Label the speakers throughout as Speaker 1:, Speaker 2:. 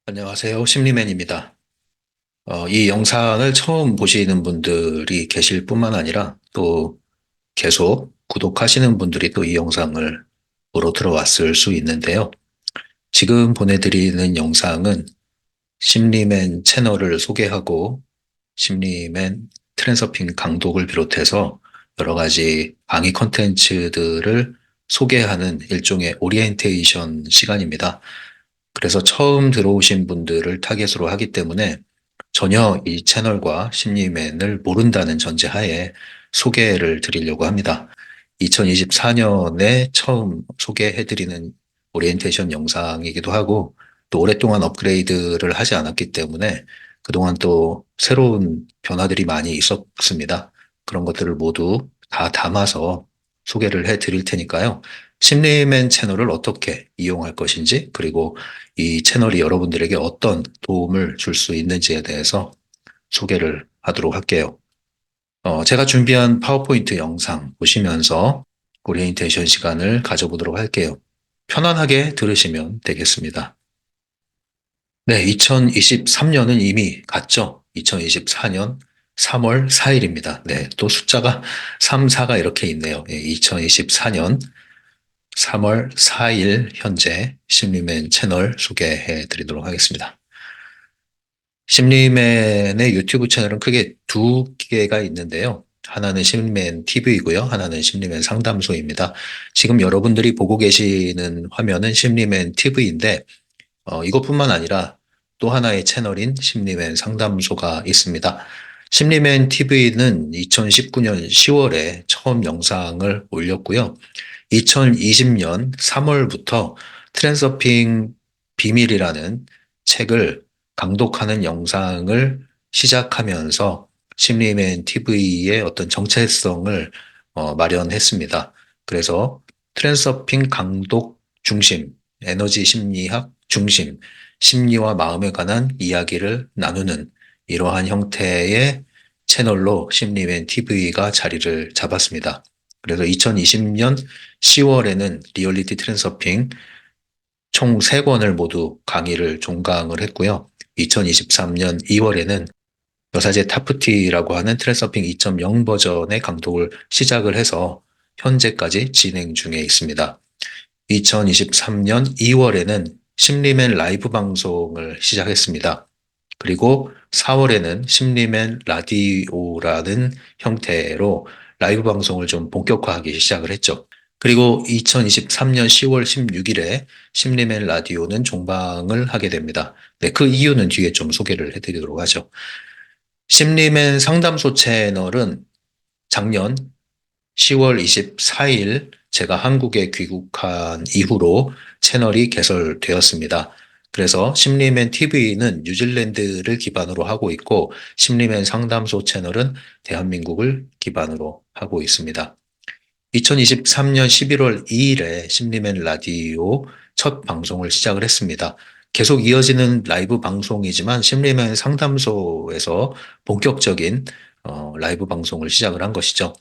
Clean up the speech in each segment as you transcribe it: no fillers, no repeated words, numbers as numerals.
Speaker 1: 안녕하세요. 심리맨입니다. 이 영상을 처음 보시는 분들이 계실 뿐만 아니라 또 계속 구독하시는 분들이 또 이 영상을 보러 들어왔을 수 있는데요. 지금 보내드리는 영상은 심리맨 채널을 소개하고 심리맨 트랜서핑 강독을 비롯해서 여러 가지 강의 컨텐츠들을 소개하는 일종의 오리엔테이션 시간입니다. 그래서 처음 들어오신 분들을 타겟으로 하기 때문에 전혀 이 채널과 심리맨을 모른다는 전제하에 소개를 드리려고 합니다. 2024년에 처음 소개해드리는 오리엔테이션 영상이기도 하고 또 오랫동안 업그레이드를 하지 않았기 때문에 그동안 또 새로운 변화들이 많이 있었습니다. 그런 것들을 모두 다 담아서 소개를 해드릴 테니까요. 심리맨 채널을 어떻게 이용할 것인지 그리고 이 채널이 여러분들에게 어떤 도움을 줄 수 있는지에 대해서 소개를 하도록 할게요. 제가 준비한 파워포인트 영상 보시면서 오리엔테이션 시간을 가져보도록 할게요. 편안하게 들으시면 되겠습니다. 네, 2023년은 이미 갔죠. 2024년 3월 4일입니다. 네, 또 숫자가 3, 4가 이렇게 있네요. 2024년 3월 4일 현재 심리맨 채널 소개해 드리도록 하겠습니다. 심리맨의 유튜브 채널은 크게 두 개가 있는데요. 하나는 심리맨 TV이고요. 하나는 심리맨 상담소입니다. 지금 여러분들이 보고 계시는 화면은 심리맨 TV인데 이것뿐만 아니라 또 하나의 채널인 심리맨 상담소가 있습니다. 심리맨 TV는 2019년 10월에 처음 영상을 올렸고요. 2020년 3월부터 트랜서핑 비밀이라는 책을 강독하는 영상을 시작하면서 심리맨 TV의 어떤 정체성을 마련했습니다. 그래서 트랜서핑 강독 중심, 에너지 심리학 중심, 심리와 마음에 관한 이야기를 나누는 이러한 형태의 채널로 심리맨 TV가 자리를 잡았습니다. 그래서 2020년 10월에는 리얼리티 트랜서핑 총 3권을 모두 강의를 종강을 했고요. 2023년 2월에는 여사제 타프티라고 하는 트랜서핑 2.0 버전의 강독을 시작을 해서 현재까지 진행 중에 있습니다. 2023년 2월에는 심리맨 라이브 방송을 시작했습니다. 그리고 4월에는 심리맨 라디오라는 형태로 라이브 방송을 좀 본격화하기 시작을 했죠. 그리고 2023년 10월 16일에 심리맨 라디오는 종방을 하게 됩니다. 네, 그 이유는 뒤에 좀 소개를 해드리도록 하죠. 심리맨 상담소 채널은 작년 10월 24일 제가 한국에 귀국한 이후로 채널이 개설되었습니다. 그래서 심리맨 TV는 뉴질랜드를 기반으로 하고 있고 심리맨 상담소 채널은 대한민국을 기반으로 하고 있습니다. 2023년 11월 2일에 심리맨 라디오 첫 방송을 시작을 했습니다. 계속 이어지는 라이브 방송이지만 심리맨 상담소에서 본격적인 라이브 방송을 시작을 한 것이죠.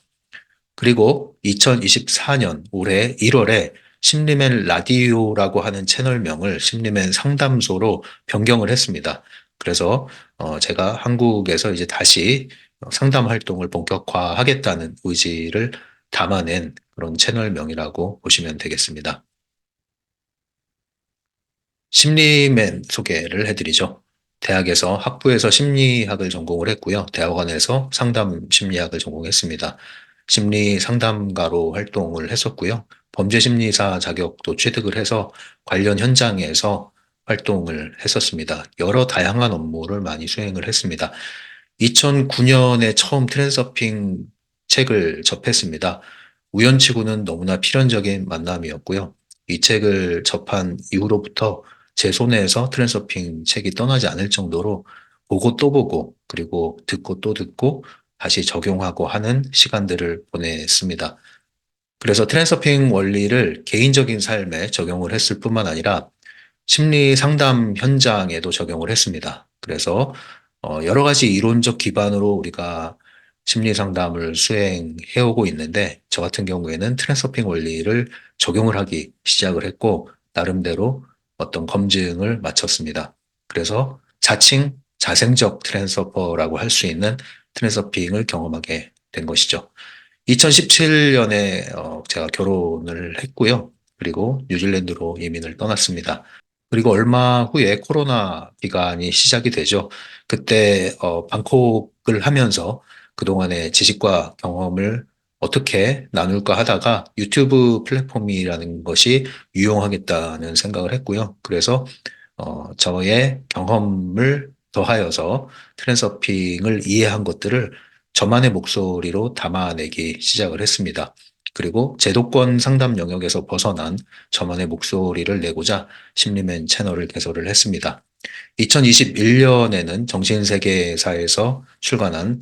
Speaker 1: 그리고 2024년 올해 1월에 심리맨 라디오라고 하는 채널명을 심리맨 상담소로 변경을 했습니다. 그래서 제가 한국에서 이제 다시 상담 활동을 본격화하겠다는 의지를 담아낸 그런 채널명이라고 보시면 되겠습니다. 심리맨 소개를 해드리죠. 대학에서 학부에서 심리학을 전공을 했고요. 대학원에서 상담 심리학을 전공했습니다. 심리 상담가로 활동을 했었고요. 범죄 심리사 자격도 취득을 해서 관련 현장에서 활동을 했었습니다. 여러 다양한 업무를 많이 수행을 했습니다. 2009년에 처음 트랜서핑 책을 접했습니다. 우연치고는 너무나 필연적인 만남이었고요. 이 책을 접한 이후로부터 제 손에서 트랜서핑 책이 떠나지 않을 정도로 보고 또 보고 그리고 듣고 또 듣고 다시 적용하고 하는 시간들을 보냈습니다. 그래서 트랜서핑 원리를 개인적인 삶에 적용을 했을 뿐만 아니라 심리 상담 현장에도 적용을 했습니다. 그래서 여러 가지 이론적 기반으로 우리가 심리 상담을 수행해 오고 있는데 저 같은 경우에는 트랜스서핑 원리를 적용을 하기 시작을 했고 나름대로 어떤 검증을 마쳤습니다. 그래서 자칭 자생적 트랜스퍼라고 할 수 있는 트랜스서핑을 경험하게 된 것이죠. 2017년에 제가 결혼을 했고요. 그리고 뉴질랜드로 이민을 떠났습니다. 그리고 얼마 후에 코로나 기간이 시작이 되죠. 그때 방콕을 하면서 그동안의 지식과 경험을 어떻게 나눌까 하다가 유튜브 플랫폼이라는 것이 유용하겠다는 생각을 했고요. 그래서 저의 경험을 더하여서 트랜서핑을 이해한 것들을 저만의 목소리로 담아내기 시작을 했습니다. 그리고 제도권 상담 영역에서 벗어난 저만의 목소리를 내고자 심리맨 채널을 개설을 했습니다. 2021년에는 정신세계사에서 출간한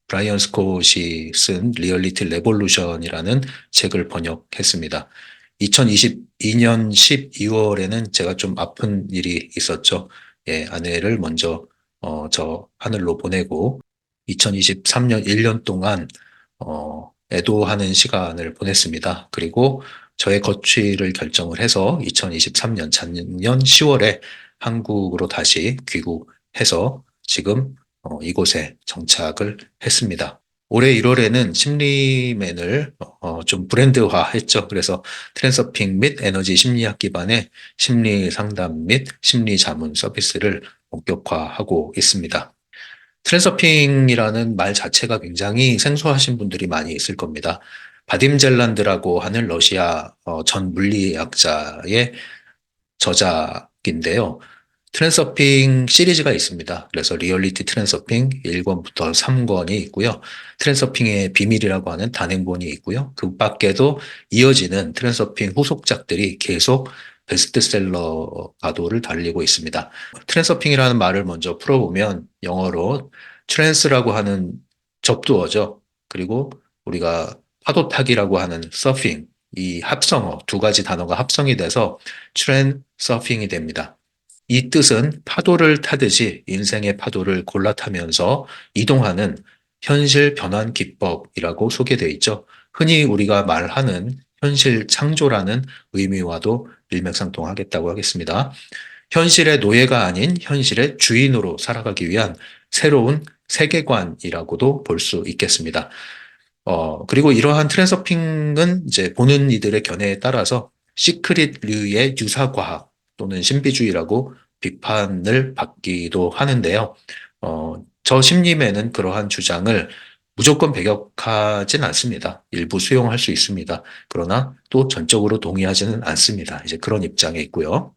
Speaker 1: 브라이언 스콧이 쓴 리얼리티 레볼루션이라는 책을 번역했습니다. 2022년 12월에는 제가 좀 아픈 일이 있었죠. 예, 아내를 먼저 저 하늘로 보내고 2023년 1년 동안 애도하는 시간을 보냈습니다. 그리고 저의 거취를 결정을 해서 2023년 작년 10월에 한국으로 다시 귀국해서 지금 이곳에 정착을 했습니다. 올해 1월에는 심리맨을 좀 브랜드화했죠. 그래서 트랜서핑 및 에너지 심리학 기반의 심리 상담 및 심리 자문 서비스를 본격화하고 있습니다. 트랜서핑이라는 말 자체가 굉장히 생소하신 분들이 많이 있을 겁니다. 바딤 젤란드라고 하는 러시아 전 물리학자의 저작인데요. 트랜서핑 시리즈가 있습니다. 그래서 리얼리티 트랜서핑 1권부터 3권이 있고요. 트랜서핑의 비밀이라고 하는 단행본이 있고요. 그 밖에도 이어지는 트랜서핑 후속작들이 계속 베스트셀러 가도를 달리고 있습니다. 트랜서핑이라는 말을 먼저 풀어보면 영어로 트랜스라고 하는 접두어죠. 그리고 우리가 파도 타기라고 하는 서핑, 이 합성어 두 가지 단어가 합성이 돼서 트랜 서핑이 됩니다. 이 뜻은 파도를 타듯이 인생의 파도를 골라 타면서 이동하는 현실 변환 기법이라고 소개되어 있죠. 흔히 우리가 말하는 현실 창조라는 의미와도 일맥상통하겠다고 하겠습니다. 현실의 노예가 아닌 현실의 주인으로 살아가기 위한 새로운 세계관이라고도 볼 수 있겠습니다. 그리고 이러한 트랜서핑은 이제 보는 이들의 견해에 따라서 시크릿류의 유사과학 또는 신비주의라고 비판을 받기도 하는데요. 저 심리매는 그러한 주장을 무조건 배격하진 않습니다. 일부 수용할 수 있습니다. 그러나 또 전적으로 동의하지는 않습니다. 이제 그런 입장에 있고요.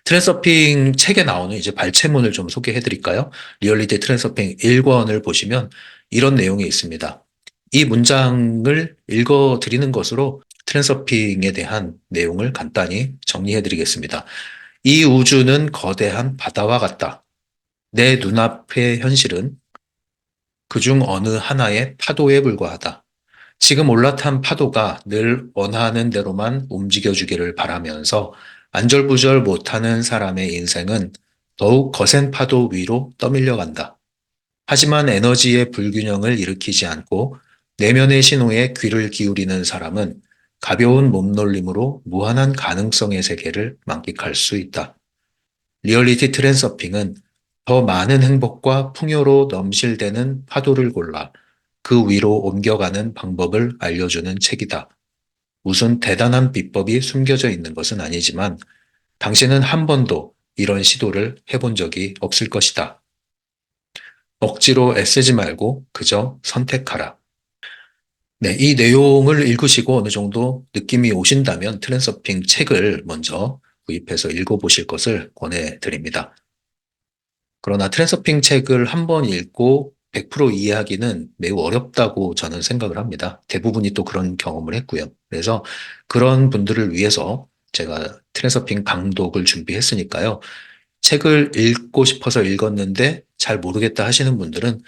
Speaker 1: 트랜서핑 책에 나오는 이제 발췌문을 좀 소개해 드릴까요? 리얼리티 트랜서핑 1권을 보시면 이런 내용이 있습니다. 이 문장을 읽어 드리는 것으로 트랜서핑에 대한 내용을 간단히 정리해 드리겠습니다. 이 우주는 거대한 바다와 같다. 내 눈앞의 현실은 그중 어느 하나의 파도에 불과하다. 지금 올라탄 파도가 늘 원하는 대로만 움직여주기를 바라면서 안절부절 못하는 사람의 인생은 더욱 거센 파도 위로 떠밀려 간다. 하지만 에너지의 불균형을 일으키지 않고 내면의 신호에 귀를 기울이는 사람은 가벼운 몸놀림으로 무한한 가능성의 세계를 만끽할 수 있다. 리얼리티 트랜서핑은 더 많은 행복과 풍요로 넘실대는 파도를 골라 그 위로 옮겨가는 방법을 알려주는 책이다. 무슨 대단한 비법이 숨겨져 있는 것은 아니지만 당신은 한 번도 이런 시도를 해본 적이 없을 것이다. 억지로 애쓰지 말고 그저 선택하라. 네, 이 내용을 읽으시고 어느 정도 느낌이 오신다면 트랜서핑 책을 먼저 구입해서 읽어보실 것을 권해드립니다. 그러나 트랜서핑 책을 한 번 읽고 100% 이해하기는 매우 어렵다고 저는 생각을 합니다. 대부분이 또 그런 경험을 했고요. 그래서 그런 분들을 위해서 제가 트랜서핑 강독을 준비했으니까요. 책을 읽고 싶어서 읽었는데 잘 모르겠다 하시는 분들은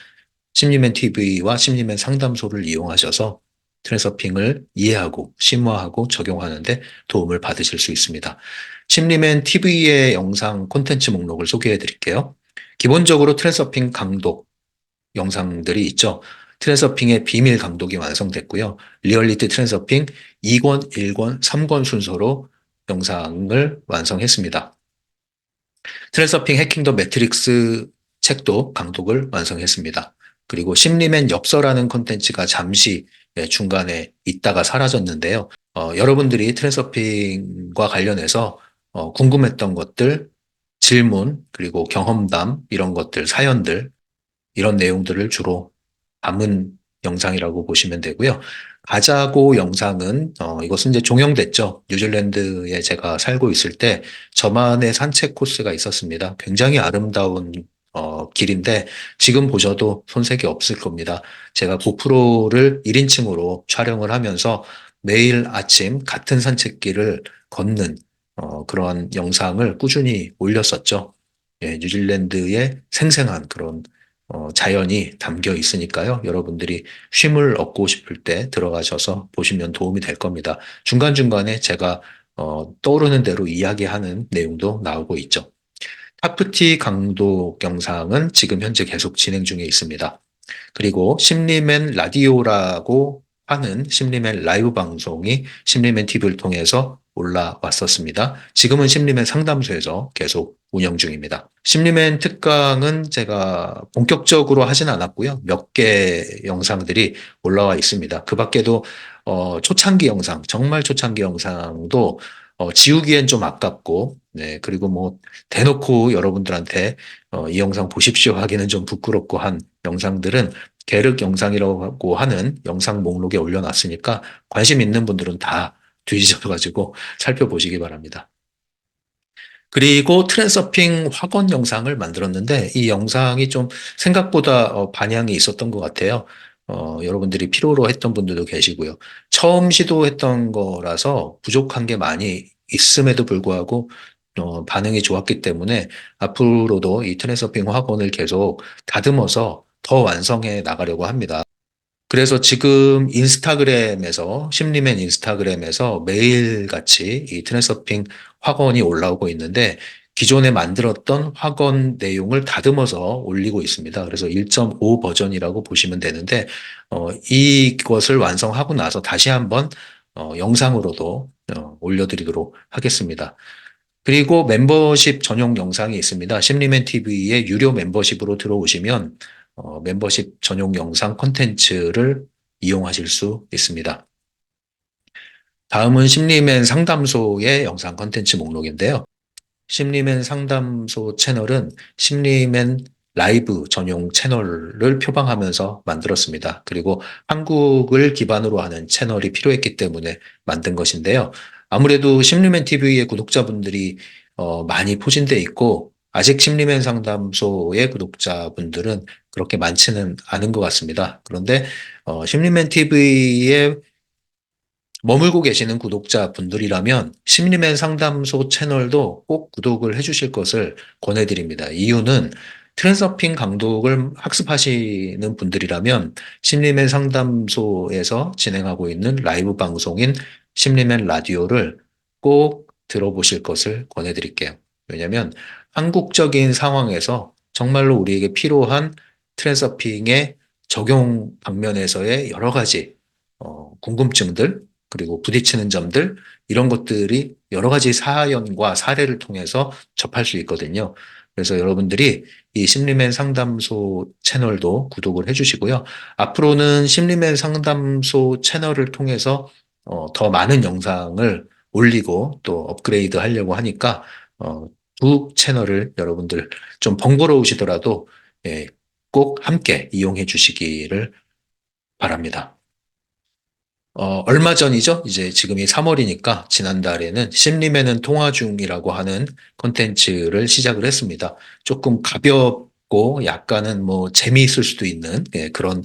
Speaker 1: 심리맨 TV와 심리맨 상담소를 이용하셔서 트랜서핑을 이해하고 심화하고 적용하는데 도움을 받으실 수 있습니다. 심리맨 TV의 영상 콘텐츠 목록을 소개해 드릴게요. 기본적으로 트랜서핑 강독 영상들이 있죠. 트랜서핑의 비밀 강독이 완성됐고요. 리얼리티 트랜서핑 2권, 1권, 3권 순서로 영상을 완성했습니다. 트랜서핑 해킹 더 매트릭스 책도 강독을 완성했습니다. 그리고 심리맨 엽서라는 콘텐츠가 잠시 중간에 있다가 사라졌는데요. 여러분들이 트랜서핑과 관련해서 궁금했던 것들, 질문, 그리고 경험담, 이런 것들, 사연들, 이런 내용들을 주로 담은 영상이라고 보시면 되고요. 가자고 영상은 이것은 이제 종영됐죠. 뉴질랜드에 제가 살고 있을 때 저만의 산책 코스가 있었습니다. 굉장히 아름다운 길인데 지금 보셔도 손색이 없을 겁니다. 제가 고프로를 1인칭으로 촬영을 하면서 매일 아침 같은 산책길을 걷는 그런 영상을 꾸준히 올렸었죠. 예, 뉴질랜드의 생생한 그런 자연이 담겨 있으니까요. 여러분들이 쉼을 얻고 싶을 때 들어가셔서 보시면 도움이 될 겁니다. 중간중간에 제가 떠오르는 대로 이야기하는 내용도 나오고 있죠. 타프티 강도 영상은 지금 현재 계속 진행 중에 있습니다. 그리고 심리맨 라디오라고 하는 심리맨 라이브 방송이 심리맨 TV를 통해서 올라왔었습니다. 지금은 심리맨 상담소에서 계속 운영 중입니다. 심리맨 특강은 제가 본격적으로 하진 않았고요. 몇 개 영상들이 올라와 있습니다. 그 밖에도 초창기 영상, 정말 초창기 영상도 지우기엔 좀 아깝고, 네, 그리고 뭐 대놓고 여러분들한테 이 영상 보십시오 하기는 좀 부끄럽고 한 영상들은 계륵 영상이라고 하는 영상 목록에 올려놨으니까 관심 있는 분들은 다 뒤지셔가지고 살펴보시기 바랍니다. 그리고 트랜서핑 학원 영상을 만들었는데 이 영상이 좀 생각보다 반향이 있었던 것 같아요. 여러분들이 필요로 했던 분들도 계시고요. 처음 시도했던 거라서 부족한 게 많이 있음에도 불구하고 반응이 좋았기 때문에 앞으로도 이 트랜서핑 학원을 계속 다듬어서 더 완성해 나가려고 합니다. 그래서 지금 인스타그램에서, 심리맨 인스타그램에서 매일같이 이 트랜서핑 학원이 올라오고 있는데 기존에 만들었던 학원 내용을 다듬어서 올리고 있습니다. 그래서 1.5 버전이라고 보시면 되는데, 이것을 완성하고 나서 다시 한번 영상으로도 올려드리도록 하겠습니다. 그리고 멤버십 전용 영상이 있습니다. 심리맨 TV의 유료 멤버십으로 들어오시면 멤버십 전용 영상 콘텐츠를 이용하실 수 있습니다. 다음은 심리맨 상담소의 영상 콘텐츠 목록인데요. 심리맨 상담소 채널은 심리맨 라이브 전용 채널을 표방하면서 만들었습니다. 그리고 한국을 기반으로 하는 채널이 필요했기 때문에 만든 것인데요. 아무래도 심리맨 TV의 구독자분들이 많이 포진돼 있고 아직 심리맨 상담소의 구독자분들은 그렇게 많지는 않은 것 같습니다. 그런데 심리맨 TV의 머물고 계시는 구독자분들이라면 심리맨 상담소 채널도 꼭 구독을 해주실 것을 권해드립니다. 이유는 트랜서핑 강독을 학습하시는 분들이라면 심리맨 상담소에서 진행하고 있는 라이브 방송인 심리맨 라디오를 꼭 들어보실 것을 권해드릴게요. 왜냐하면 한국적인 상황에서 정말로 우리에게 필요한 트랜서핑의 적용 방면에서의 여러 가지 궁금증들, 그리고 부딪히는 점들, 이런 것들이 여러 가지 사연과 사례를 통해서 접할 수 있거든요. 그래서 여러분들이 이 심리맨 상담소 채널도 구독을 해주시고요. 앞으로는 심리맨 상담소 채널을 통해서 더 많은 영상을 올리고 또 업그레이드 하려고 하니까 두 채널을 여러분들 좀 번거로우시더라도 예, 꼭 함께 이용해 주시기를 바랍니다. 얼마 전이죠? 이제 지금이 3월이니까 지난달에는 심리매는 통화 중이라고 하는 콘텐츠를 시작을 했습니다. 조금 가볍고 약간은 뭐 재미있을 수도 있는 그런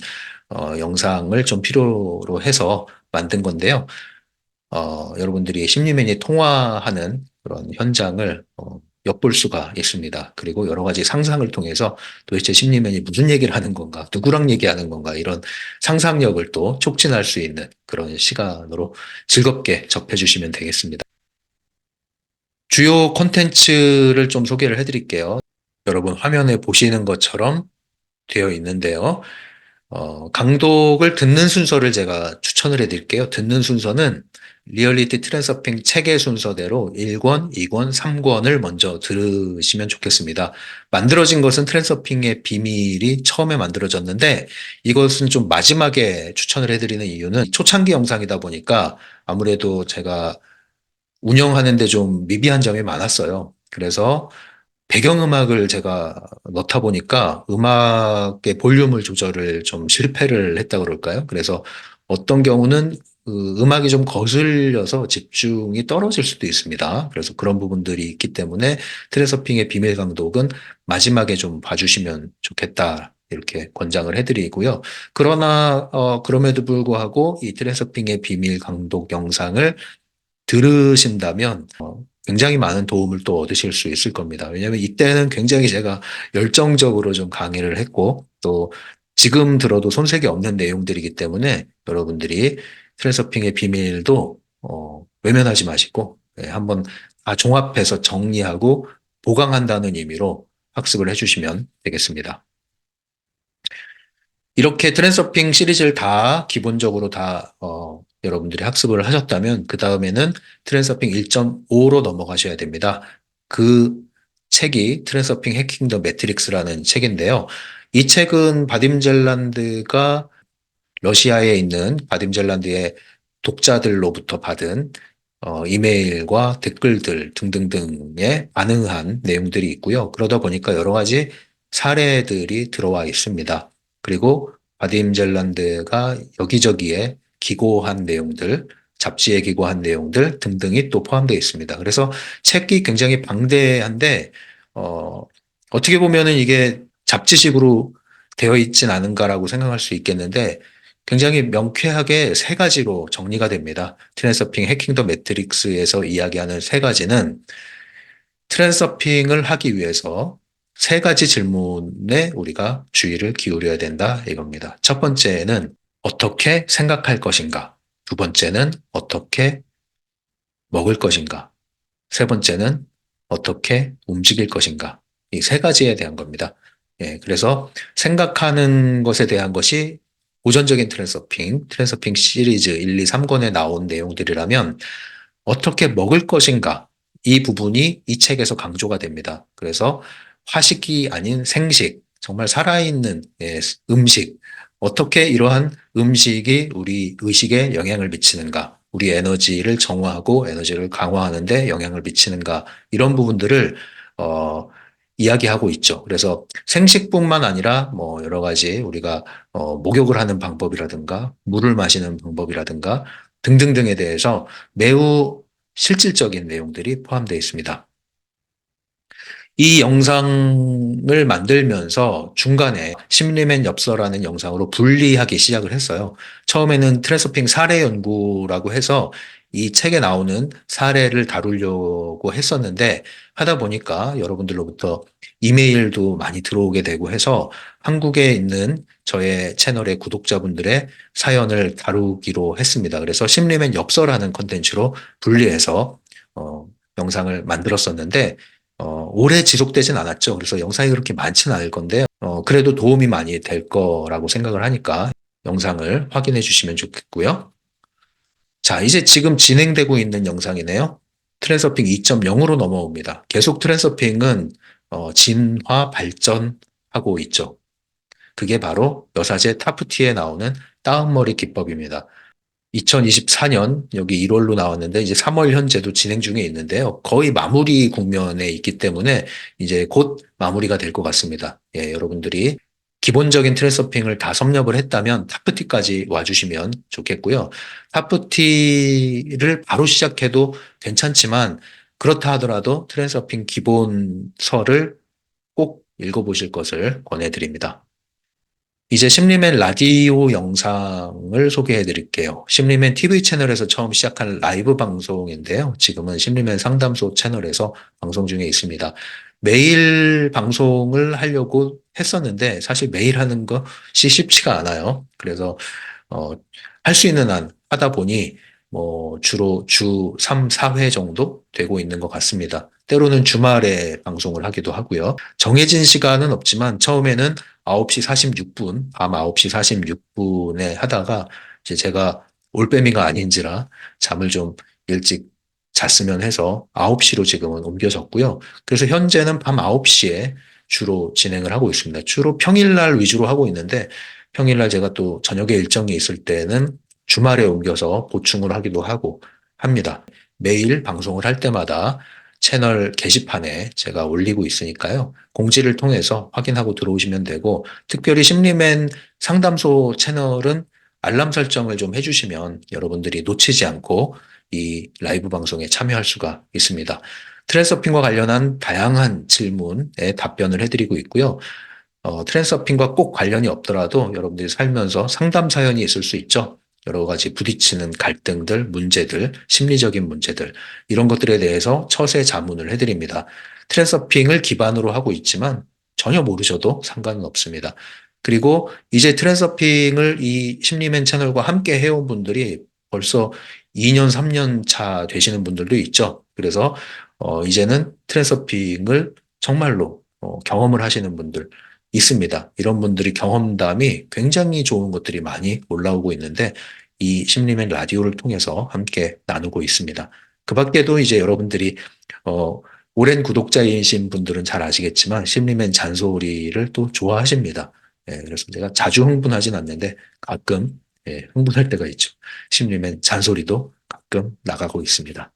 Speaker 1: 영상을 좀 필요로 해서 만든 건데요. 여러분들이 심리맨이 통화하는 그런 현장을 엿볼 수가 있습니다. 그리고 여러 가지 상상을 통해서 도대체 심리맨이 무슨 얘기를 하는 건가, 누구랑 얘기하는 건가, 이런 상상력을 또 촉진할 수 있는 그런 시간으로 즐겁게 접해주시면 되겠습니다. 주요 콘텐츠를 좀 소개를 해드릴게요. 여러분 화면에 보시는 것처럼 되어 있는데요. 강독을 듣는 순서를 제가 추천을 해드릴게요. 듣는 순서는 리얼리티 트랜서핑 체계 순서대로 1권, 2권, 3권을 먼저 들으시면 좋겠습니다. 만들어진 것은 트랜서핑의 비밀이 처음에 만들어졌는데 이것은 좀 마지막에 추천을 해드리는 이유는 초창기 영상이다 보니까 아무래도 제가 운영하는데 좀 미비한 점이 많았어요. 그래서 배경음악을 제가 넣다 보니까 음악의 볼륨을 조절을 좀 실패를 했다 그럴까요? 그래서 어떤 경우는 그 음악이 좀 거슬려서 집중이 떨어질 수도 있습니다. 그래서 그런 부분들이 있기 때문에 트랜서핑의 비밀 강독은 마지막에 좀 봐주시면 좋겠다. 이렇게 권장을 해드리고요. 그러나 그럼에도 불구하고 이 트랜서핑의 비밀 강독 영상을 들으신다면 굉장히 많은 도움을 또 얻으실 수 있을 겁니다. 왜냐하면 이때는 굉장히 제가 열정적으로 좀 강의를 했고 또 지금 들어도 손색이 없는 내용들이기 때문에 여러분들이 트랜서핑의 비밀도 외면하지 마시고 한번 다 종합해서 정리하고 보강한다는 의미로 학습을 해주시면 되겠습니다. 이렇게 트랜서핑 시리즈를 다 기본적으로 다 여러분들이 학습을 하셨다면 그 다음에는 트랜서핑 1.5로 넘어가셔야 됩니다. 그 책이 트랜서핑 해킹 더 매트릭스라는 책인데요. 이 책은 바딤 젤란드가 러시아에 있는 바딤 젤란드의 독자들로부터 받은 이메일과 댓글들 등등등에 반응한 내용들이 있고요. 그러다 보니까 여러 가지 사례들이 들어와 있습니다. 그리고 바딤 젤란드가 여기저기에 기고한 내용들, 잡지에 기고한 내용들 등등이 또 포함되어 있습니다. 그래서 책이 굉장히 방대한데 어, 어떻게 보면은 이게 잡지식으로 되어 있진 않은가라고 생각할 수 있겠는데 굉장히 명쾌하게 세 가지로 정리가 됩니다. 트랜서핑 해킹 더 매트릭스에서 이야기하는 세 가지는 트랜서핑을 하기 위해서 세 가지 질문에 우리가 주의를 기울여야 된다 이겁니다. 첫 번째는 어떻게 생각할 것인가? 두 번째는 어떻게 먹을 것인가? 세 번째는 어떻게 움직일 것인가? 이 세 가지에 대한 겁니다. 예, 그래서 생각하는 것에 대한 것이 고전적인 트랜서핑 시리즈 1, 2, 3권에 나온 내용들이라면 어떻게 먹을 것인가? 이 부분이 이 책에서 강조가 됩니다. 그래서 화식이 아닌 생식, 정말 살아있는 음식, 어떻게 이러한 음식이 우리 의식에 영향을 미치는가? 우리 에너지를 정화하고 에너지를 강화하는 데 영향을 미치는가? 이런 부분들을 어, 이야기하고 있죠. 그래서 생식뿐만 아니라 뭐 여러 가지 우리가 목욕을 하는 방법이라든가 물을 마시는 방법이라든가 등등등에 대해서 매우 실질적인 내용들이 포함되어 있습니다. 이 영상을 만들면서 중간에 심리맨 엽서라는 영상으로 분리하기 시작을 했어요. 처음에는 트랜서핑 사례 연구라고 해서 이 책에 나오는 사례를 다루려고 했었는데 하다 보니까 여러분들로부터 이메일도 많이 들어오게 되고 해서 한국에 있는 저의 채널의 구독자분들의 사연을 다루기로 했습니다. 그래서 심리맨 엽서라는 컨텐츠로 분리해서 영상을 만들었었는데 오래 지속되진 않았죠. 그래서 영상이 그렇게 많지는 않을 건데요. 그래도 도움이 많이 될 거라고 생각을 하니까 영상을 확인해 주시면 좋겠고요. 자, 이제 지금 진행되고 있는 영상이네요. 트랜서핑 2.0으로 넘어옵니다. 계속 트랜서핑은 진화, 발전하고 있죠. 그게 바로 여사제 타프티에 나오는 따옴머리 기법입니다. 2024년 여기 1월로 나왔는데 이제 3월 현재도 진행 중에 있는데요. 거의 마무리 국면에 있기 때문에 이제 곧 마무리가 될 것 같습니다. 예, 여러분들이 기본적인 트랜서핑을 다 섭렵을 했다면 타프티까지 와주시면 좋겠고요. 타프티를 바로 시작해도 괜찮지만 그렇다 하더라도 트랜서핑 기본서를 꼭 읽어보실 것을 권해드립니다. 이제 심리맨 라디오 영상을 소개해 드릴게요. 심리맨 TV 채널에서 처음 시작한 라이브 방송인데요. 지금은 심리맨 상담소 채널에서 방송 중에 있습니다. 매일 방송을 하려고 했었는데 사실 매일 하는 것이 쉽지가 않아요. 그래서 어, 할 수 있는 한 하다 보니 뭐 주로 주 3, 4회 정도 되고 있는 것 같습니다. 때로는 주말에 방송을 하기도 하고요. 정해진 시간은 없지만 처음에는 9시 46분, 밤 9시 46분에 하다가 이제 제가 올빼미가 아닌지라 잠을 좀 일찍 잤으면 해서 9시로 지금은 옮겨졌고요. 그래서 현재는 밤 9시에 주로 진행을 하고 있습니다. 주로 평일날 위주로 하고 있는데 평일날 제가 또 저녁에 일정이 있을 때는 주말에 옮겨서 보충을 하기도 하고 합니다. 매일 방송을 할 때마다 채널 게시판에 제가 올리고 있으니까요. 공지를 통해서 확인하고 들어오시면 되고, 특별히 심리맨 상담소 채널은 알람 설정을 좀 해주시면 여러분들이 놓치지 않고 이 라이브 방송에 참여할 수가 있습니다. 트랜서핑과 관련한 다양한 질문에 답변을 해드리고 있고요. 트랜서핑과 꼭 관련이 없더라도 여러분들이 살면서 상담 사연이 있을 수 있죠. 여러 가지 부딪히는 갈등들, 문제들, 심리적인 문제들, 이런 것들에 대해서 처세 자문을 해드립니다. 트랜서핑을 기반으로 하고 있지만 전혀 모르셔도 상관은 없습니다. 그리고 이제 트랜서핑을 이 심리맨 채널과 함께 해온 분들이 벌써 2년, 3년 차 되시는 분들도 있죠. 그래서 이제는 트랜서핑을 정말로 경험을 하시는 분들, 있습니다. 이런 분들이 경험담이 굉장히 좋은 것들이 많이 올라오고 있는데 이 심리맨 라디오를 통해서 함께 나누고 있습니다. 그 밖에도 이제 여러분들이 어, 오랜 구독자이신 분들은 잘 아시겠지만 심리맨 잔소리를 또 좋아하십니다. 예, 그래서 제가 자주 흥분하진 않는데 가끔 흥분할 때가 있죠. 심리맨 잔소리도 가끔 나가고 있습니다.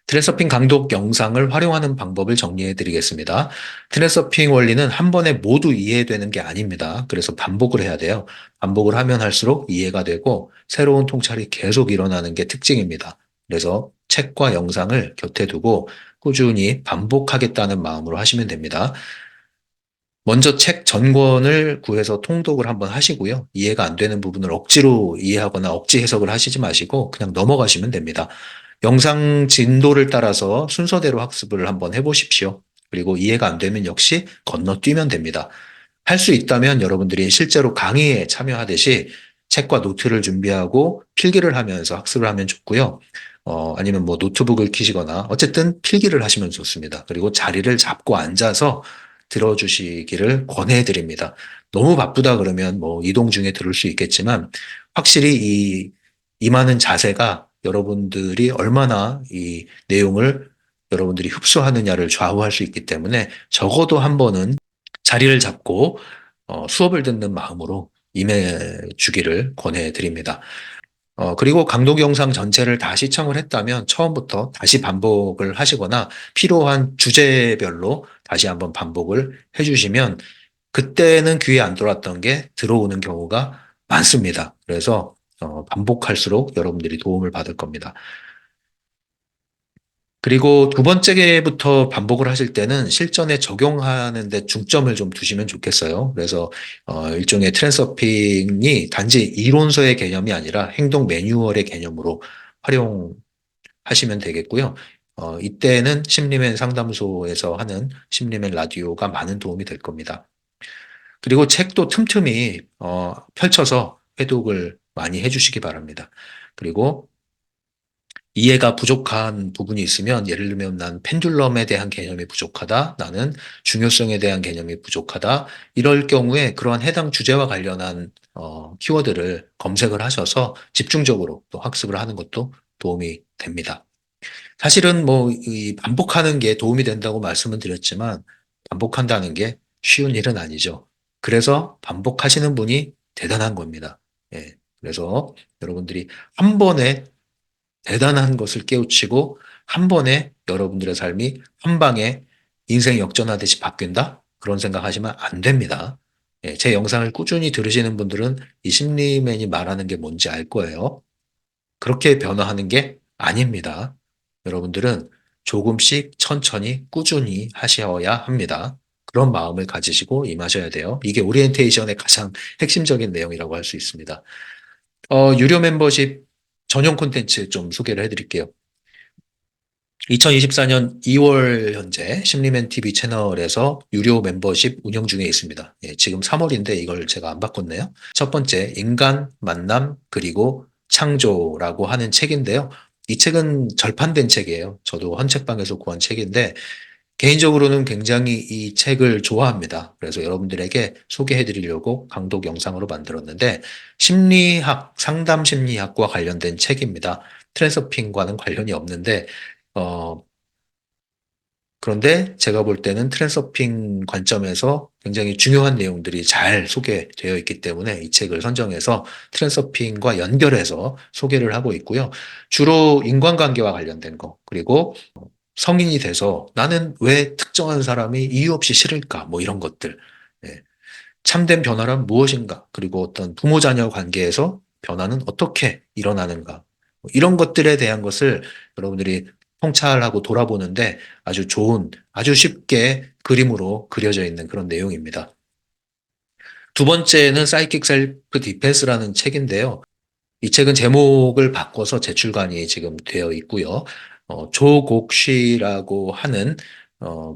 Speaker 1: 트랜서핑 강독 영상을 활용하는 방법을 정리해 드리겠습니다. 트랜서핑 원리는 한 번에 모두 이해되는 게 아닙니다. 그래서 반복을 해야 돼요. 반복을 하면 할수록 이해가 되고 새로운 통찰이 계속 일어나는 게 특징입니다. 그래서 책과 영상을 곁에 두고 꾸준히 반복하겠다는 마음으로 하시면 됩니다. 먼저 책 전권을 구해서 통독을 한번 하시고요. 이해가 안 되는 부분을 억지로 이해하거나 억지 해석을 하시지 마시고 그냥 넘어가시면 됩니다. 영상 진도를 따라서 순서대로 학습을 한번 해보십시오. 그리고 이해가 안 되면 역시 건너뛰면 됩니다. 할 수 있다면 여러분들이 실제로 강의에 참여하듯이 책과 노트를 준비하고 필기를 하면서 학습을 하면 좋고요. 아니면 뭐 노트북을 켜시거나 어쨌든 필기를 하시면 좋습니다. 그리고 자리를 잡고 앉아서 들어주시기를 권해드립니다. 너무 바쁘다 그러면 뭐 이동 중에 들을 수 있겠지만 확실히 임하는 자세가 여러분들이 얼마나 이 내용을 여러분들이 흡수하느냐를 좌우할 수 있기 때문에 적어도 한 번은 자리를 잡고 수업을 듣는 마음으로 임해 주기를 권해드립니다. 그리고 강독 영상 전체를 다 시청을 했다면 처음부터 다시 반복을 하시거나 필요한 주제별로 다시 한번 반복을 해주시면 그때는 귀에 안 들어왔던 게 들어오는 경우가 많습니다. 그래서 반복할수록 여러분들이 도움을 받을 겁니다. 그리고 두 번째부터 반복을 하실 때는 실전에 적용하는 데 중점을 좀 두시면 좋겠어요. 그래서 일종의 트랜서핑이 단지 이론서의 개념이 아니라 행동 매뉴얼의 개념으로 활용하시면 되겠고요. 이때는 심리맨 상담소에서 하는 심리맨 라디오가 많은 도움이 될 겁니다. 그리고 책도 틈틈이 펼쳐서 회독을 많이 해주시기 바랍니다. 그리고 이해가 부족한 부분이 있으면 예를 들면 난 펜듈럼에 대한 개념이 부족하다. 나는 중요성에 대한 개념이 부족하다. 이럴 경우에 그러한 해당 주제와 관련한 키워드를 검색을 하셔서 집중적으로 또 학습을 하는 것도 도움이 됩니다. 사실은 뭐 이 반복하는 게 도움이 된다고 말씀을 드렸지만 반복한다는 게 쉬운 일은 아니죠. 그래서 반복하시는 분이 대단한 겁니다. 예. 그래서 여러분들이 한 번에 대단한 것을 깨우치고 한 번에 여러분들의 삶이 한 방에 인생 역전하듯이 바뀐다? 그런 생각하시면 안 됩니다. 예, 제 영상을 꾸준히 들으시는 분들은 이 심리맨이 말하는 게 뭔지 알 거예요. 그렇게 변화하는 게 아닙니다. 여러분들은 조금씩 천천히 꾸준히 하셔야 합니다. 그런 마음을 가지시고 임하셔야 돼요. 이게 오리엔테이션의 가장 핵심적인 내용이라고 할 수 있습니다. 유료 멤버십 전용 콘텐츠 좀 소개를 해드릴게요. 2024년 2월 현재 심리맨 TV 채널에서 유료 멤버십 운영 중에 있습니다. 예, 지금 3월인데 이걸 제가 안 바꿨네요. 첫 번째, 인간, 만남, 그리고 창조라고 하는 책인데요. 이 책은 절판된 책이에요. 저도 헌책방에서 구한 책인데 개인적으로는 굉장히 이 책을 좋아합니다. 그래서 여러분들에게 소개해 드리려고 강독 영상으로 만들었는데, 상담 심리학과 관련된 책입니다. 트랜서핑과는 관련이 없는데, 어, 그런데 제가 볼 때는 트랜서핑 관점에서 굉장히 중요한 내용들이 잘 소개되어 있기 때문에 이 책을 선정해서 트랜서핑과 연결해서 소개를 하고 있고요. 주로 인간관계와 관련된 거, 그리고 성인이 돼서 나는 왜 특정한 사람이 이유 없이 싫을까? 뭐 이런 것들. 예. 참된 변화란 무엇인가? 그리고 어떤 부모 자녀 관계에서 변화는 어떻게 일어나는가? 뭐 이런 것들에 대한 것을 여러분들이 통찰하고 돌아보는데 아주 좋은, 아주 쉽게 그림으로 그려져 있는 그런 내용입니다. 두 번째는 사이킥 셀프 디펜스라는 책인데요. 이 책은 제목을 바꿔서 재출간이 지금 되어 있고요. 조곡시라고 하는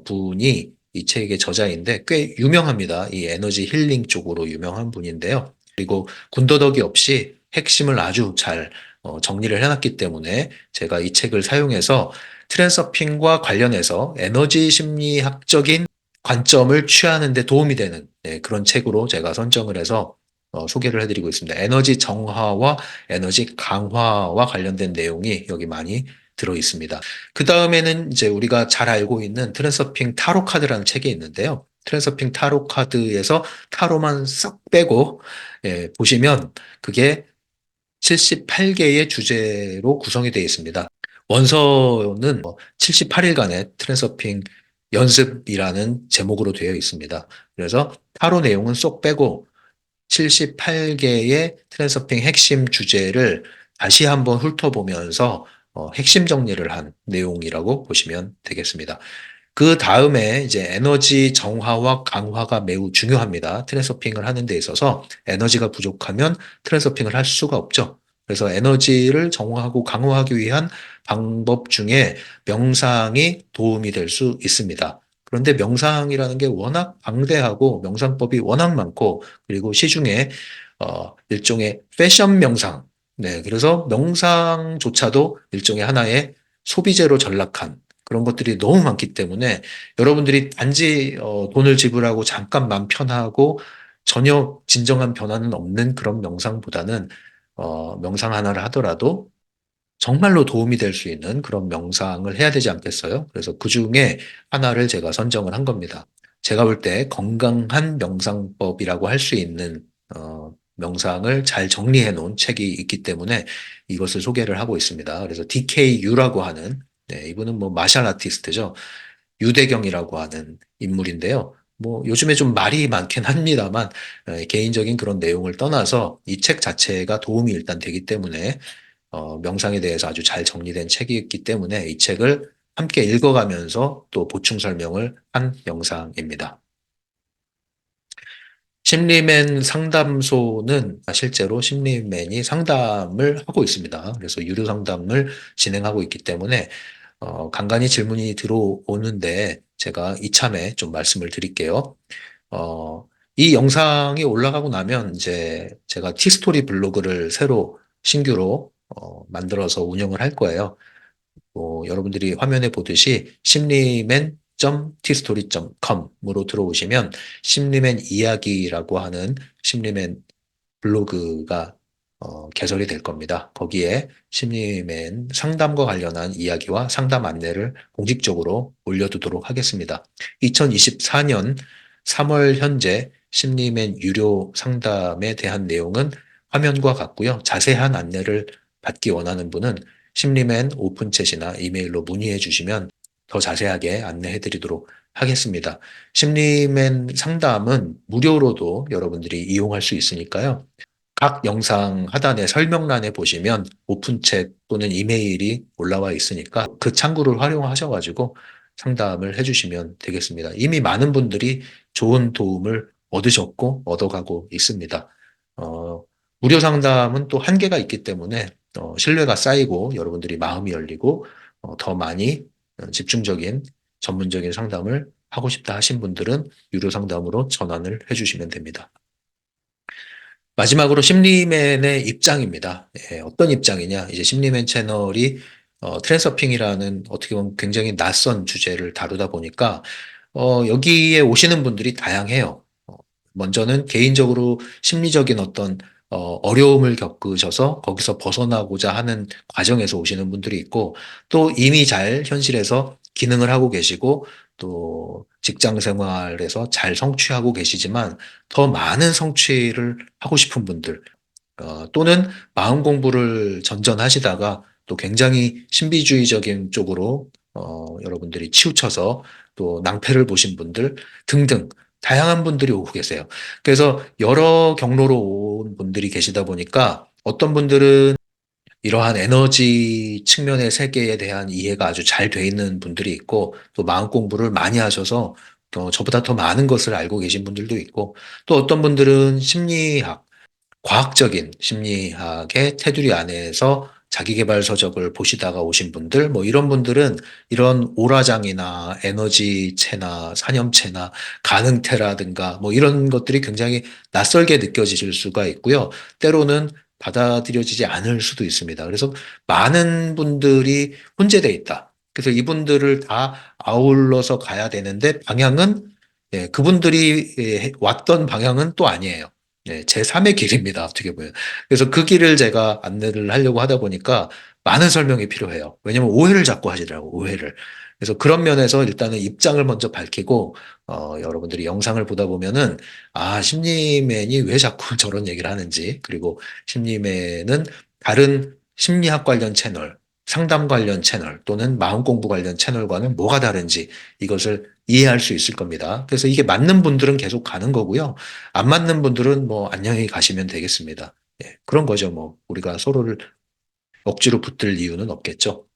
Speaker 1: 분이 이 책의 저자인데 꽤 유명합니다. 이 에너지 힐링 쪽으로 유명한 분인데요. 그리고 군더더기 없이 핵심을 아주 잘 정리를 해놨기 때문에 제가 이 책을 사용해서 트랜서핑과 관련해서 에너지 심리학적인 관점을 취하는 데 도움이 되는 그런 책으로 제가 선정을 해서 소개를 해드리고 있습니다. 에너지 정화와 에너지 강화와 관련된 내용이 여기 많이 들어 있습니다. 그 다음에는 이제 우리가 잘 알고 있는 트랜서핑 타로 카드라는 책이 있는데요. 트랜서핑 타로 카드에서 타로만 싹 빼고 보시면 그게 78개의 주제로 구성이 되어 있습니다. 원서는 78일간의 트랜서핑 연습이라는 제목으로 되어 있습니다. 그래서 타로 내용은 쏙 빼고 78개의 트랜서핑 핵심 주제를 다시 한번 훑어보면서 핵심 정리를 한 내용이라고 보시면 되겠습니다. 그 다음에 이제 에너지 정화와 강화가 매우 중요합니다. 트랜서핑을 하는 데 있어서 에너지가 부족하면 트랜서핑을 할 수가 없죠. 그래서 에너지를 정화하고 강화하기 위한 방법 중에 명상이 도움이 될 수 있습니다. 그런데 명상이라는 게 워낙 방대하고 명상법이 워낙 많고 그리고 시중에 일종의 패션 명상, 네, 그래서 명상조차도 일종의 하나의 소비재로 전락한 그런 것들이 너무 많기 때문에 여러분들이 단지 돈을 지불하고 잠깐 맘 편하고 전혀 진정한 변화는 없는 그런 명상보다는 명상 하나를 하더라도 정말로 도움이 될 수 있는 그런 명상을 해야 되지 않겠어요? 그래서 그 중에 하나를 제가 선정을 한 겁니다. 제가 볼 때 건강한 명상법이라고 할 수 있는 명상을 잘 정리해 놓은 책이 있기 때문에 이것을 소개를 하고 있습니다. 그래서 DKU라고 하는 네, 이분은 뭐 마샬 아티스트죠. 유대경이라고 하는 인물인데요. 뭐 요즘에 좀 말이 많긴 합니다만 개인적인 그런 내용을 떠나서 이 책 자체가 도움이 일단 되기 때문에 명상에 대해서 아주 잘 정리된 책이 있기 때문에 이 책을 함께 읽어가면서 또 보충 설명을 한 영상입니다. 심리맨 상담소는 실제로 심리맨이 상담을 하고 있습니다. 그래서 유료 상담을 진행하고 있기 때문에 간간히 질문이 들어오는데 제가 이참에 좀 말씀을 드릴게요. 이 영상이 올라가고 나면 이제 제가 티스토리 블로그를 새로 신규로 만들어서 운영을 할 거예요. 여러분들이 화면에 보듯이 심리맨.tstory.com으로 들어오시면 심리맨 이야기라고 하는 심리맨 블로그가 개설이 될 겁니다. 거기에 심리맨 상담과 관련한 이야기와 상담 안내를 공식적으로 올려두도록 하겠습니다. 2024년 3월 현재 심리맨 유료 상담에 대한 내용은 화면과 같고요. 자세한 안내를 받기 원하는 분은 심리맨 오픈챗이나 이메일로 문의해 주시면 더 자세하게 안내해 드리도록 하겠습니다. 심리맨 상담은 무료로도 여러분들이 이용할 수 있으니까요. 각 영상 하단의 설명란에 보시면 오픈챗 또는 이메일이 올라와 있으니까 그 창구를 활용하셔가지고 상담을 해주시면 되겠습니다. 이미 많은 분들이 좋은 도움을 얻으셨고 얻어가고 있습니다. 어, 무료 상담은 또 한계가 있기 때문에 신뢰가 쌓이고 여러분들이 마음이 열리고 더 많이 집중적인 전문적인 상담을 하고 싶다 하신 분들은 유료 상담으로 전환을 해주시면 됩니다. 마지막으로 심리맨의 입장입니다. 어떤 입장이냐? 이제 심리맨 채널이 트랜서핑이라는 어떻게 보면 굉장히 낯선 주제를 다루다 보니까 여기에 오시는 분들이 다양해요. 먼저는 개인적으로 심리적인 어떤 어려움을 겪으셔서 거기서 벗어나고자 하는 과정에서 오시는 분들이 있고, 또 이미 잘 현실에서 기능을 하고 계시고, 또 직장 생활에서 잘 성취하고 계시지만 더 많은 성취를 하고 싶은 분들, 또는 마음 공부를 전전하시다가 또 굉장히 신비주의적인 쪽으로 여러분들이 치우쳐서 또 낭패를 보신 분들 등등 다양한 분들이 오고 계세요. 그래서 여러 경로로 온 분들이 계시다 보니까 어떤 분들은 이러한 에너지 측면의 세계에 대한 이해가 아주 잘 돼 있는 분들이 있고, 또 마음 공부를 많이 하셔서 저보다 더 많은 것을 알고 계신 분들도 있고, 또 어떤 분들은 심리학, 과학적인 심리학의 테두리 안에서 자기계발 서적을 보시다가 오신 분들, 뭐 이런 분들은 이런 오라장이나 에너지체나 사념체나 가능태라든가 뭐 이런 것들이 굉장히 낯설게 느껴지실 수가 있고요. 때로는 받아들여지지 않을 수도 있습니다. 그래서 많은 분들이 혼재돼 있다. 그래서 이분들을 다 아울러서 가야 되는데 방향은 그분들이 왔던 방향은 또 아니에요. 네, 제3의 길입니다. 어떻게 보면. 그래서 그 길을 제가 안내를 하려고 하다 보니까 많은 설명이 필요해요. 왜냐면 오해를 자꾸 하시더라고요. 오해를. 그래서 그런 면에서 일단은 입장을 먼저 밝히고, 여러분들이 영상을 보다 보면은, 아, 심리맨이 왜 자꾸 저런 얘기를 하는지, 그리고 심리맨은 다른 심리학 관련 채널, 상담 관련 채널 또는 마음 공부 관련 채널과는 뭐가 다른지 이것을 이해할 수 있을 겁니다. 그래서 이게 맞는 분들은 계속 가는 거고요. 안 맞는 분들은 뭐 안녕히 가시면 되겠습니다. 예, 그런 거죠. 뭐 우리가 서로를 억지로 붙들 이유는 없겠죠.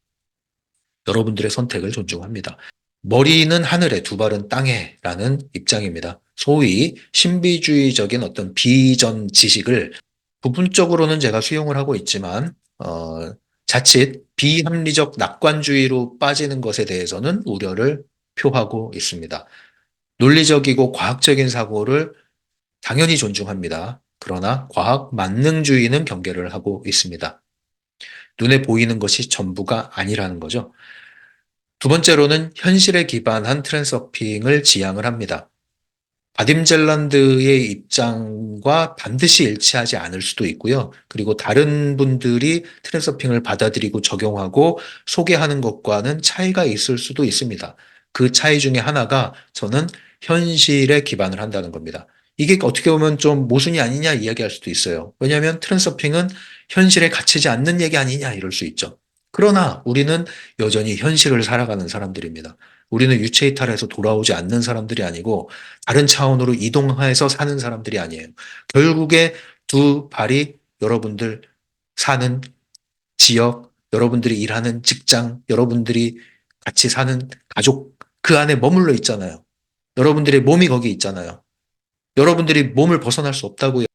Speaker 1: 여러분들의 선택을 존중합니다. 머리는 하늘에 두 발은 땅에라는 입장입니다. 소위 신비주의적인 어떤 비전 지식을 부분적으로는 제가 수용을 하고 있지만 자칫 비합리적 낙관주의로 빠지는 것에 대해서는 우려를 표하고 있습니다. 논리적이고 과학적인 사고를 당연히 존중합니다. 그러나 과학 만능주의는 경계를 하고 있습니다. 눈에 보이는 것이 전부가 아니라는 거죠. 두 번째로는 현실에 기반한 트랜서핑을 지향을 합니다. 바딤 젤란드의 입장과 반드시 일치하지 않을 수도 있고요. 그리고 다른 분들이 트랜서핑을 받아들이고 적용하고 소개하는 것과는 차이가 있을 수도 있습니다. 그 차이 중에 하나가 저는 현실에 기반을 한다는 겁니다. 이게 어떻게 보면 좀 모순이 아니냐 이야기할 수도 있어요. 왜냐하면 트랜서핑은 현실에 갇히지 않는 얘기 아니냐 이럴 수 있죠. 그러나 우리는 여전히 현실을 살아가는 사람들입니다. 우리는 유체이탈에서 돌아오지 않는 사람들이 아니고 다른 차원으로 이동해서 사는 사람들이 아니에요. 결국에 두 발이 여러분들 사는 지역, 여러분들이 일하는 직장, 여러분들이 같이 사는 가족, 그 안에 머물러 있잖아요. 여러분들의 몸이 거기 있잖아요. 여러분들이 몸을 벗어날 수 없다고요.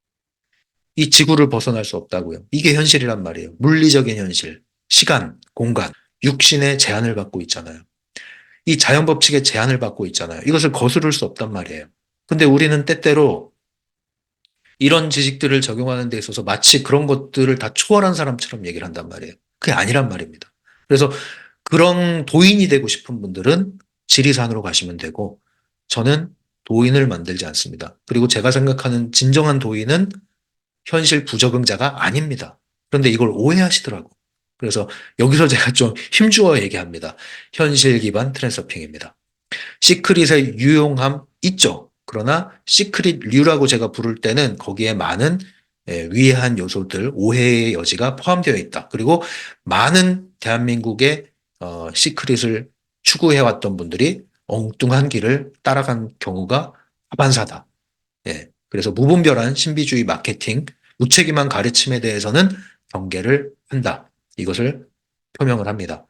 Speaker 1: 이 지구를 벗어날 수 없다고요. 이게 현실이란 말이에요. 물리적인 현실, 시간, 공간, 육신의 제한을 받고 있잖아요. 이 자연 법칙의 제한을 받고 있잖아요. 이것을 거스를 수 없단 말이에요. 근데 우리는 때때로 이런 지식들을 적용하는 데 있어서 마치 그런 것들을 다 초월한 사람처럼 얘기를 한단 말이에요. 그게 아니란 말입니다. 그래서 그런 도인이 되고 싶은 분들은 지리산으로 가시면 되고, 저는 도인을 만들지 않습니다. 그리고 제가 생각하는 진정한 도인은 현실 부적응자가 아닙니다. 그런데 이걸 오해하시더라고. 그래서 여기서 제가 좀 힘주어 얘기합니다. 현실 기반 트랜서핑입니다. 시크릿의 유용함 있죠. 그러나 시크릿류라고 제가 부를 때는 거기에 많은 위해한 요소들, 오해의 여지가 포함되어 있다. 그리고 많은 대한민국의 시크릿을 추구해왔던 분들이 엉뚱한 길을 따라간 경우가 다반사다. 예. 그래서 무분별한 신비주의 마케팅, 무책임한 가르침에 대해서는 경계를 한다. 이것을 표명을 합니다.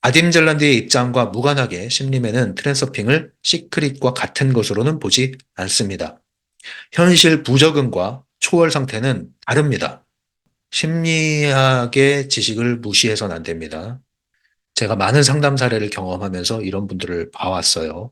Speaker 1: 아딤 젤란드의 입장과 무관하게 심리맨은 트랜서핑을 시크릿과 같은 것으로는 보지 않습니다. 현실 부적응과 초월 상태는 다릅니다. 심리학의 지식을 무시해서는 안 됩니다. 제가 많은 상담 사례를 경험하면서 이런 분들을 봐왔어요.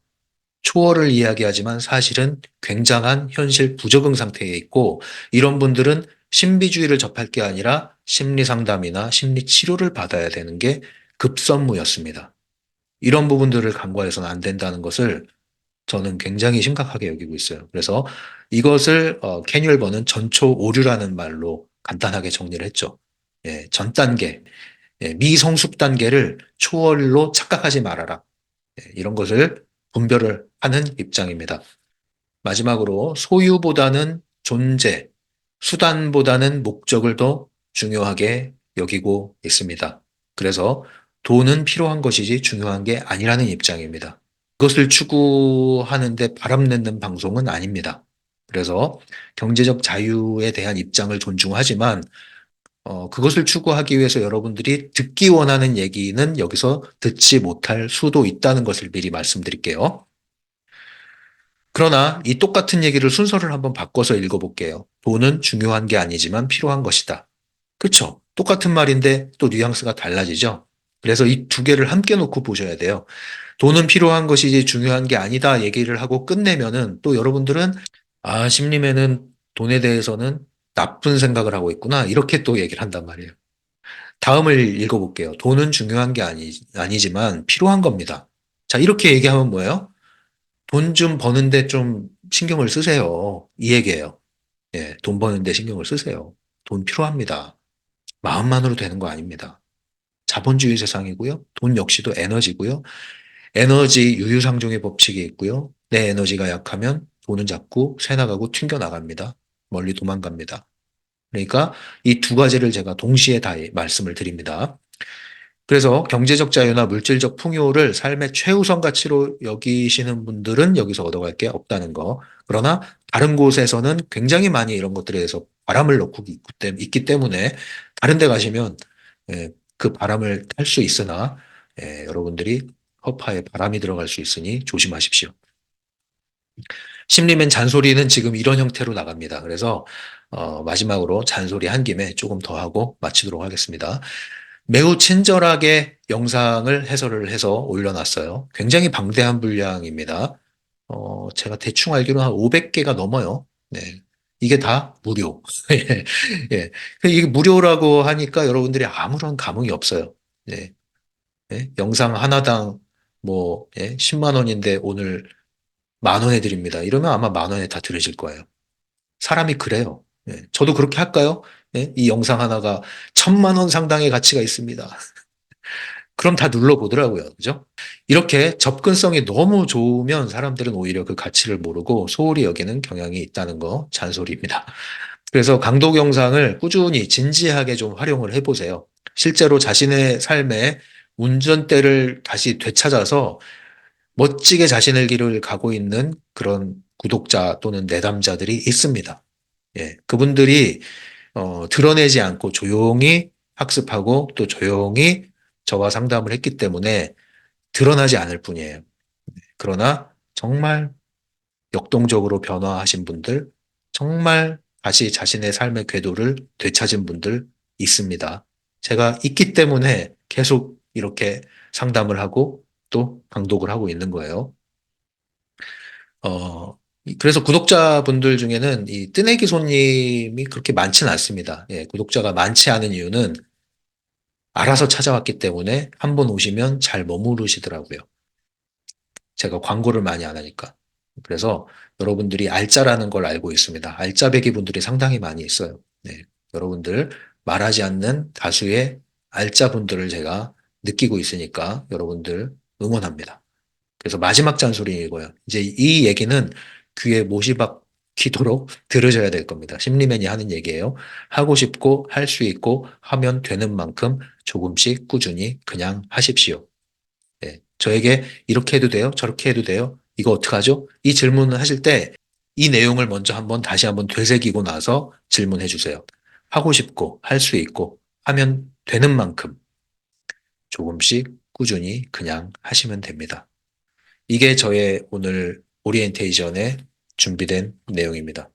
Speaker 1: 초월을 이야기하지만 사실은 굉장한 현실 부적응 상태에 있고, 이런 분들은 신비주의를 접할 게 아니라 심리 상담이나 심리 치료를 받아야 되는 게 급선무였습니다. 이런 부분들을 간과해서는 안 된다는 것을 저는 굉장히 심각하게 여기고 있어요. 그래서 이것을 캐뉴 앨버는 전초 오류라는 말로 간단하게 정리를 했죠. 예, 전 단계, 예, 미성숙 단계를 초월로 착각하지 말아라. 예, 이런 것을 분별을 하는 입장입니다. 마지막으로 소유보다는 존재, 수단보다는 목적을 더 중요하게 여기고 있습니다. 그래서 돈은 필요한 것이지 중요한 게 아니라는 입장입니다. 그것을 추구하는데 바람내는 방송은 아닙니다. 그래서 경제적 자유에 대한 입장을 존중하지만 그것을 추구하기 위해서 여러분들이 듣기 원하는 얘기는 여기서 듣지 못할 수도 있다는 것을 미리 말씀드릴게요. 그러나 이 똑같은 얘기를 순서를 한번 바꿔서 읽어볼게요. 돈은 중요한 게 아니지만 필요한 것이다. 그렇죠? 똑같은 말인데 또 뉘앙스가 달라지죠? 그래서 이 두 개를 함께 놓고 보셔야 돼요. 돈은 필요한 것이지 중요한 게 아니다 얘기를 하고 끝내면은 또 여러분들은 아, 심리매는 돈에 대해서는 나쁜 생각을 하고 있구나. 이렇게 또 얘기를 한단 말이에요. 다음을 읽어볼게요. 돈은 중요한 게 아니지만 필요한 겁니다. 자, 이렇게 얘기하면 뭐예요? 돈 좀 버는데 좀 신경을 쓰세요. 이 얘기예요. 예, 돈 버는데 신경을 쓰세요. 돈 필요합니다. 마음만으로 되는 거 아닙니다. 자본주의 세상이고요. 돈 역시도 에너지고요. 에너지 유유상종의 법칙이 있고요. 내 에너지가 약하면 돈은 자꾸 새나가고 튕겨나갑니다. 멀리 도망갑니다. 그러니까 이 두 가지를 제가 동시에 다 말씀을 드립니다. 그래서 경제적 자유나 물질적 풍요를 삶의 최우선 가치로 여기시는 분들은 여기서 얻어갈 게 없다는 거. 그러나 다른 곳에서는 굉장히 많이 이런 것들에 대해서 바람을 넣고 있기 때문에 다른 데 가시면 그 바람을 탈 수 있으나 여러분들이 허파에 바람이 들어갈 수 있으니 조심하십시오. 심리맨 잔소리는 지금 이런 형태로 나갑니다. 그래서 마지막으로 잔소리 한 김에 조금 더 하고 마치도록 하겠습니다. 매우 친절하게 영상을 해설을 해서 올려놨어요. 굉장히 방대한 분량입니다. 제가 대충 알기로 한 500개가 넘어요. 네. 이게 다 무료. 예. 예. 이게 무료라고 하니까 여러분들이 아무런 감흥이 없어요. 네. 예. 영상 하나당 뭐, 10만 원인데 오늘 만 원에 드립니다. 이러면 아마 만 원에 다 들으실 거예요. 사람이 그래요. 예. 저도 그렇게 할까요? 예. 이 영상 하나가 1,000만 원 상당의 가치가 있습니다. 그럼 다 눌러보더라고요. 그죠? 이렇게 접근성이 너무 좋으면 사람들은 오히려 그 가치를 모르고 소홀히 여기는 경향이 있다는 거 잔소리입니다. 그래서 강독 영상을 꾸준히 진지하게 좀 활용을 해보세요. 실제로 자신의 삶에 운전대를 다시 되찾아서 멋지게 자신의 길을 가고 있는 그런 구독자 또는 내담자들이 있습니다. 예, 그분들이 드러내지 않고 조용히 학습하고 또 조용히 저와 상담을 했기 때문에 드러나지 않을 뿐이에요. 그러나 정말 역동적으로 변화하신 분들, 정말 다시 자신의 삶의 궤도를 되찾은 분들 있습니다. 제가 있기 때문에 계속 이렇게 상담을 하고 또 강독을 하고 있는 거예요. 어, 그래서 구독자분들 중에는 이 뜨내기 손님이 그렇게 많지는 않습니다. 예, 구독자가 많지 않은 이유는 알아서 찾아왔기 때문에 한 번 오시면 잘 머무르시더라고요. 제가 광고를 많이 안 하니까. 그래서 여러분들이 알짜라는 걸 알고 있습니다. 알짜배기 분들이 상당히 많이 있어요. 네, 여러분들 말하지 않는 다수의 알짜분들을 제가 느끼고 있으니까 여러분들 응원합니다. 그래서 마지막 잔소리 이거예요. 이제 이 얘기는 귀에 못이 박히도록 들으셔야 될 겁니다. 심리맨이 하는 얘기예요. 하고 싶고 할 수 있고 하면 되는 만큼 조금씩 꾸준히 그냥 하십시오. 네, 저에게 이렇게 해도 돼요? 저렇게 해도 돼요? 이거 어떡하죠? 이 질문을 하실 때 이 내용을 먼저 한번 다시 한번 되새기고 나서 질문해 주세요. 하고 싶고 할 수 있고 하면 되는 만큼 조금씩 꾸준히 그냥 하시면 됩니다. 이게 저의 오늘 오리엔테이션에 준비된 내용입니다.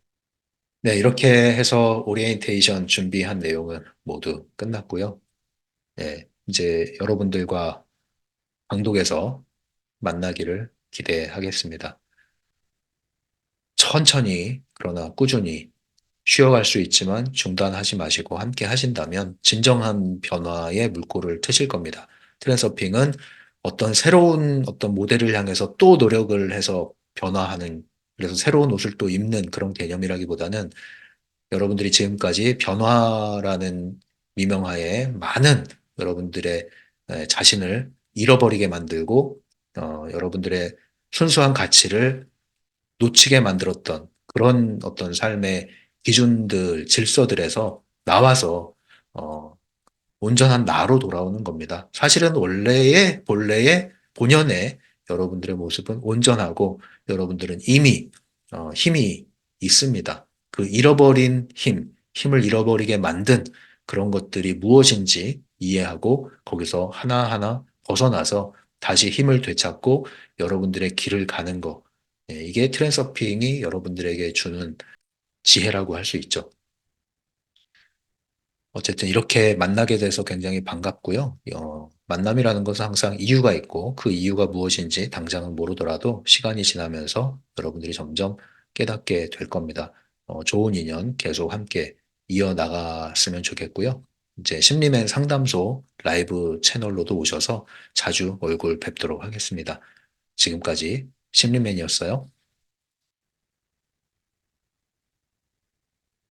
Speaker 1: 네, 이렇게 해서 오리엔테이션 준비한 내용은 모두 끝났고요. 네, 이제 여러분들과 방독에서 만나기를 기대하겠습니다. 천천히, 그러나 꾸준히 쉬어갈 수 있지만 중단하지 마시고 함께 하신다면 진정한 변화의 물꼬를 트실 겁니다. 트랜서핑은 어떤 새로운 어떤 모델을 향해서 또 노력을 해서 변화하는, 그래서 새로운 옷을 또 입는 그런 개념이라기보다는 여러분들이 지금까지 변화라는 미명하에 많은 여러분들의 자신을 잃어버리게 만들고 여러분들의 순수한 가치를 놓치게 만들었던 그런 어떤 삶의 기준들, 질서들에서 나와서 어, 온전한 나로 돌아오는 겁니다. 사실은 원래의 본래의 본연의 여러분들의 모습은 온전하고 여러분들은 이미 힘이 있습니다. 그 잃어버린 힘을 잃어버리게 만든 그런 것들이 무엇인지 이해하고 거기서 하나하나 벗어나서 다시 힘을 되찾고 여러분들의 길을 가는 거. 이게 트랜서핑이 여러분들에게 주는 지혜라고 할 수 있죠. 어쨌든 이렇게 만나게 돼서 굉장히 반갑고요. 만남이라는 것은 항상 이유가 있고 그 이유가 무엇인지 당장은 모르더라도 시간이 지나면서 여러분들이 점점 깨닫게 될 겁니다. 좋은 인연 계속 함께 이어나갔으면 좋겠고요. 이제 심리맨 상담소 라이브 채널로도 오셔서 자주 얼굴 뵙도록 하겠습니다. 지금까지 심리맨이었어요.